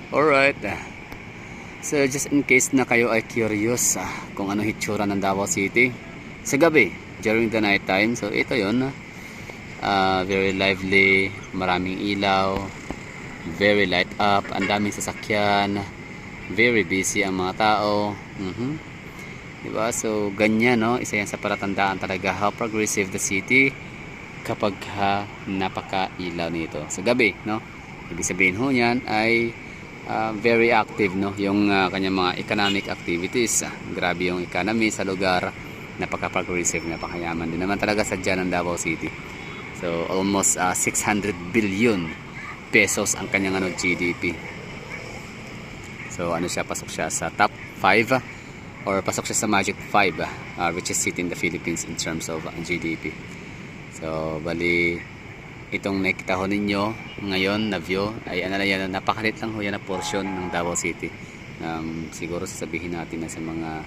Alright. So just in case na kayo ay curious kung ano hitsura ng Davao City sa gabi during the night time. So ito yon, very lively, maraming ilaw, very light up, ang daming sasakyan, very busy ang mga tao. Diba? So ganyan, no? Isa yan sa palatandaan talaga how progressive the city kapag napaka-ilaw nito sa gabi, no? Ibig sabihin ho niyan ay very active, no, yung kanyang mga economic activities. Grabe yung economy sa lugar, napaka-progressive, napakayaman din naman talaga sadya ng Davao City. So almost 600 billion pesos ang kanyang GDP. So ano siya, pasok siya sa top 5 or pasok siya sa magic 5 richest city in the Philippines in terms of GDP. So bali itong nakita ho ninyo ngayon na view ay ano lang yan, napakalit lang ho yan na portion ng Davao City. Siguro sasabihin natin na sa mga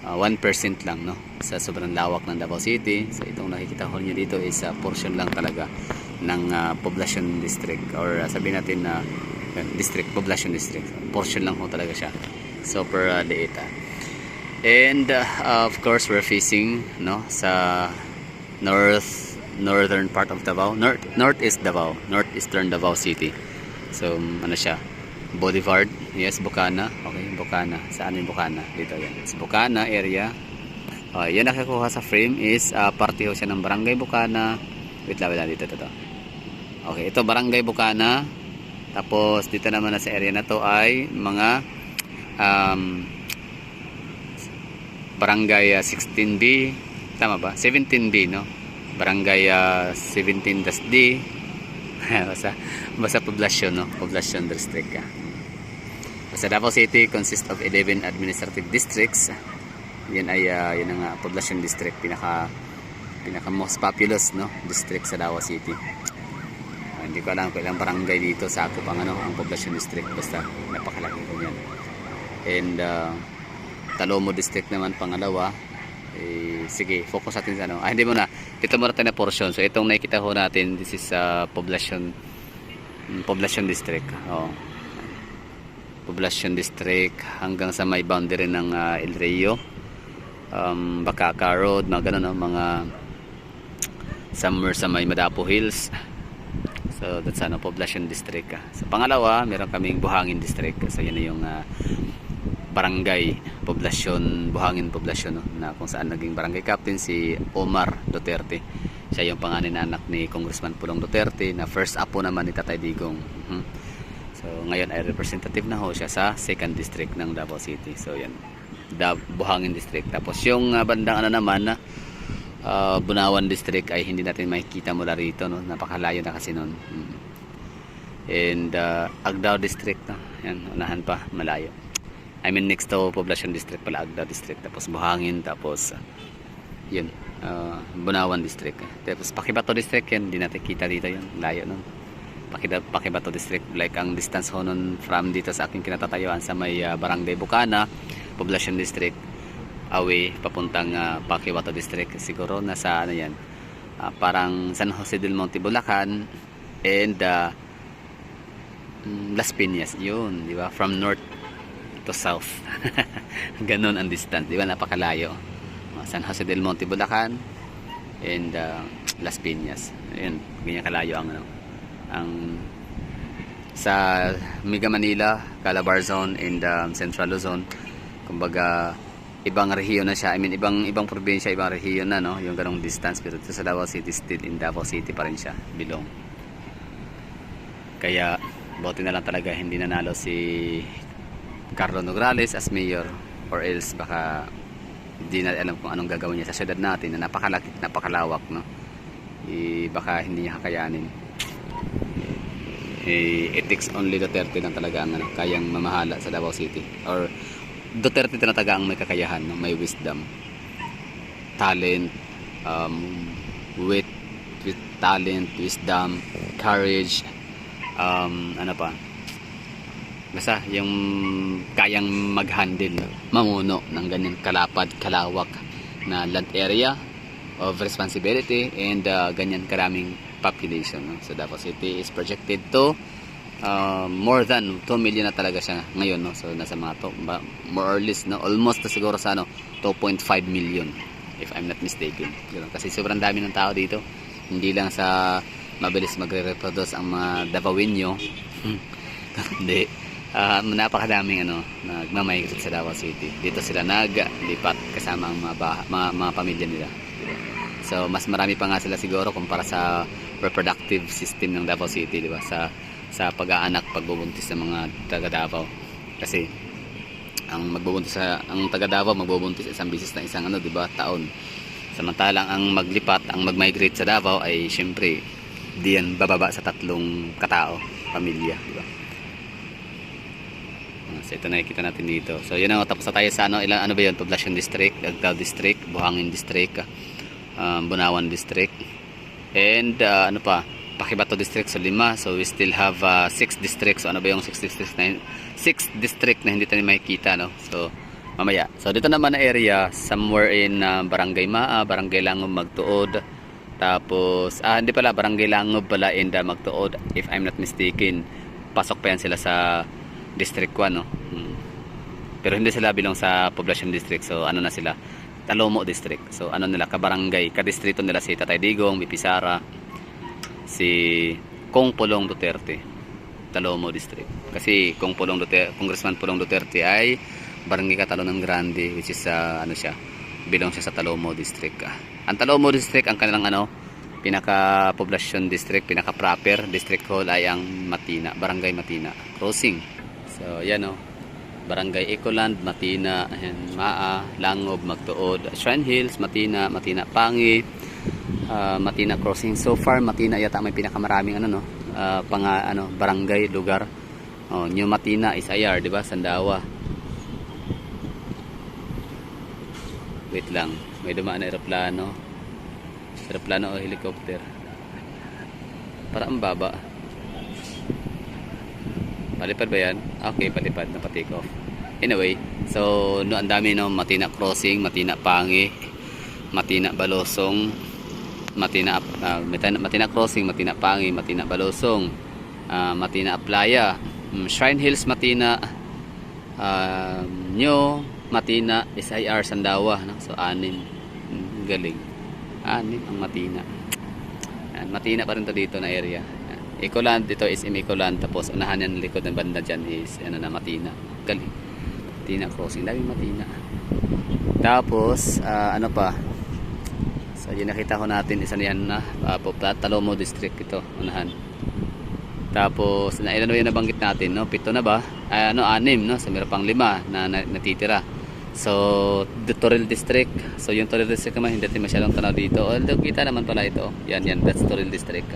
1% lang, no, sa sobrang lawak ng Davao City. So itong nakikita ho niyo dito is portion lang talaga ng population district, or sabihin natin na district, population district. Portion lang ho talaga siya, super liit. And of course we're facing, no, sa northern part of Davao, northeast Davao, northeastern Davao City. So ano siya, Boulevard, yes, Bukana. Okay, Bukana. Saan yung Bukana? Dito yan. It's Bukana area. Yan nakakuha sa frame is parte ho siya ng Barangay Bukana. Wait lang dito to. Okay, ito Barangay Bukana. Tapos dito naman na sa area na to ay mga Barangay 16B, tama ba? 17B, no? Barangay 17-D. basta poblasyon, no? Poblasyon district. Basta Davao City consists of 11 administrative districts. Yan ay yan ang poblasyon district, pinaka most populous, no, district sa Davao City. Hindi ko alam kung ilang barangay dito sa ako pang ang poblasyon district, basta napakalaki ko yan. And Talomo district naman pangalawa. Sige, focus natin sa ano. Hindi muna. Dito muna tayo na portion. So itong nakikita ho natin, this is population district. Population district hanggang sa may boundary ng El Rio, Bacaca Road, mga ganun, no? Mga somewhere sa may Madapo Hills. So that's population district. Sa pangalawa, meron kaming Buhangin district. So yan na yung barangay poblasyon, Buhangin poblasyon, no? Na kung saan naging barangay captain si Omar Duterte. Siya yung panganay na anak ni Congressman Pulong Duterte, na first apo naman ni Tatay Digong. So ngayon ay representative na ho siya sa 2nd district ng Davao City. So yan, Buhangin district. Tapos yung bandang naman na Bunawan district ay hindi natin makikita mula rito, no? Napakalayo na kasi noon. And Agdao district, no? Yan, unahan pa, malayo. I mean next to population district pala, Agdao district, tapos Buhangin, tapos yun, Bunawan district. Tapos Pakibato district, yan, hindi natin kita dito, yun, layo nun. Pakibato district, like ang distance ho nun from dito sa aking kinatatayuan sa may Barangay Bukana population district, away papuntang Pakibato district, siguro nasa ano yan, parang San Jose del Monte, Bulacan, and Las Piñas, yun, di ba, from north to south. Ganon ang distance, di ba, napakalayo. San Jose del Monte, Bulacan, and Las Piñas, ayun, ganyan kalayo ang sa Mega Manila, Calabar Zone, and Central Luzon. Kumbaga ibang rehiyon na siya, I mean ibang probinsya, ibang rehiyon na, no, yung ganong distance. Pero sa Davao City, still in Davao City pa rin siya, bilong. Kaya buti na lang talaga hindi nanalo si Carlo Nograles as mayor, or else baka hindi na alam kung anong gagawin niya sa syudad natin na napakalaki, napakalawak, no. Baka hindi niya kakayanin. It takes only Duterte lang talaga ang kayang mamahala sa Davao City, or Duterte na talaga ang may kakayahan, no? May wisdom, talent, with talent, wisdom, courage, ano pa, basta yung kayang mag-handle, mamuno ng ganyan kalapad, kalawak na land area of responsibility, and ganyan karaming population, no? So Davao City is projected to more than 2 million na talaga siya ngayon, no? So nasa mga to, more or less, no? Almost na siguro sa 2.5 million if I'm not mistaken. Ganun. Kasi sobrang dami ng tao dito, hindi lang sa mabilis magre-reproduce ang mga Davaoenyo. Hindi, napakadaming nagmamigrate sa Davao City. Dito sila naglipat kasama ang mga pamilya nila. So mas marami pa nga sila siguro kumpara sa reproductive system ng Davao City, di ba? Sa pag-aanak, pagbubuntis ng mga taga Davao. Kasi ang taga Davao magbubuntis isang bisis na isang di ba, taon. Samantalang ang maglipat, ang mag-migrate sa Davao ay syempre diyan bababa sa 3 katao, pamilya, di ba? So ito nakikita natin dito. So yun na, tapos na tayo sa ano ba yun? Poblacion District, Agdao District, Buhangin District, Bunawan District, and Pakibato District. So 5. So we still have 6 districts. So ano ba yung 6 districts na 6 district na hindi tayo makikita, no? So mamaya. So dito naman na area somewhere in Barangay Maa, Barangay Langob, Magtuod. Tapos hindi pala, Barangay Langob pala in Magtuod if I'm not mistaken. Pasok pa yan sila sa District 1, no? Pero hindi sila bilong sa Poblacion District. So ano na sila? Talomo District. So ano nila, kabarangay, kadistrito nila si Tatay Digong, Bipisara, si Kong Pulong Duterte, Talomo District. Kasi Congressman Pulong Duterte ay Barangay Catalonan Grande, which is bilong siya sa Talomo District. Ang Talomo District, ang kanilang pinaka poblacion district, pinaka proper district hall ay ang Matina, Barangay Matina Crossing. So yan, Barangay Ecoland, Matina, and Maa, Langob, Magtuod, Shrine Hills, Matina, Matina Pangi, Matina Crossing. So far Matina yata may pinakamaraming barangay, lugar. New Matina is IR, di ba? Sandawa. Wait lang, may dumaan na eroplano o helicopter. Para ang baba. Palipad ba yan? Okay, palipad na pa-take off. Anyway, so ang dami, Matina Crossing, Matina Pangi, Matina Balosong, Matina Crossing, Matina Pangi, Matina Balosong, Matina Aplaya, Shrine Hills Matina, New Matina SIR Sandawa, no? So 6. Galing. 6 ang Matina. Matina pa rin to dito na area. Ecoland, dito is Ecoland, tapos unahan yan likod ng banda dyan is Matina. Galing. Matina Crossing, dami Matina. Tapos pa, so yun nakita ko natin, isa na yan Talomo District ito, unahan. Tapos ilan yung nabanggit natin, 7 na ba? 6, so meron pang 5 na natitira. So the Toril District, so yung Toril District naman hindi natin masyadong tanaw dito. Although kita naman pala ito, yan, that's Toril District,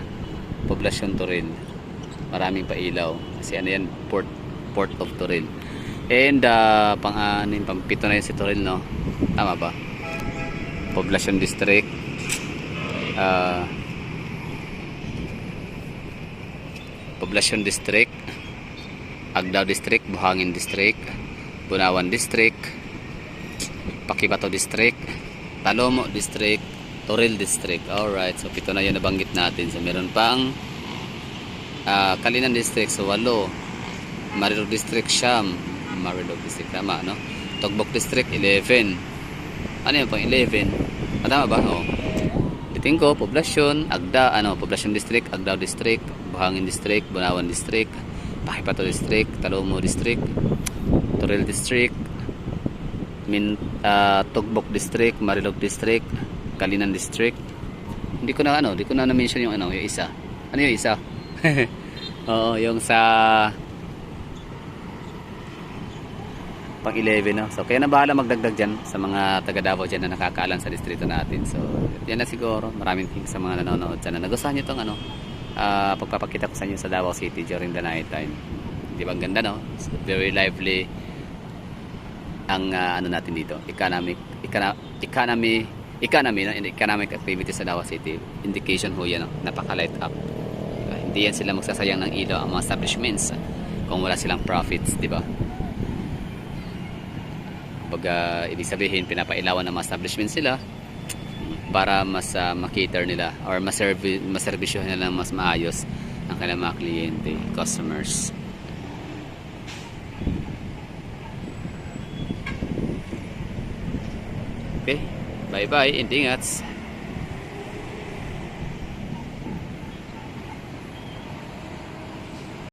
Poblacion Toril. Maraming pailaw kasi yan, Port of Toril. And pang-7 na yun si Toril, no? Tama ba? Poblacion District, Poblacion District, Agdao District, Buhangin District, Bunawan District, Pakibato District, Talomo District, Toril District. Alright, so 7 na yun nabanggit natin. So meron pang Kalinan District, so 8. Marilog District, Siyam. Marilog District, tama, no? Togbok District, 11. Ano yun pang 11? Tama ba? Liting ko, Poblacion, Poblacion District, Agdao District, Buhangin District, Bunawan District, Pakibato District, Talomo District, Toril District, Togbok District, Marilog District, Kalinan District. Hindi ko na na-mention yung isa. Ano yung isa? Oo, yung sa pang 11, no? So kaya na bahala magdagdag dyan sa mga taga Davao dyan na nakakaalam sa distrito natin. So yan na siguro. Maraming thanks sa mga nanonood dyan na nagustuhan nyo itong pagpapakita ko sa inyo sa Davao City during the night time. Di ba ang ganda, no? It's very lively ang natin dito, economic activity sa Davao City. Indication ho yan, napaka-light up. Hindi yan sila magsasayang ng ilaw ang mga establishments kung wala silang profits, di ba? Pag ibig sabihin pinapailawan ng mga establishments sila para mas ma-cater nila or maservisyohan nila mas maayos ang kanilang mga kliyente, customers. Okay, bye bye and ingats.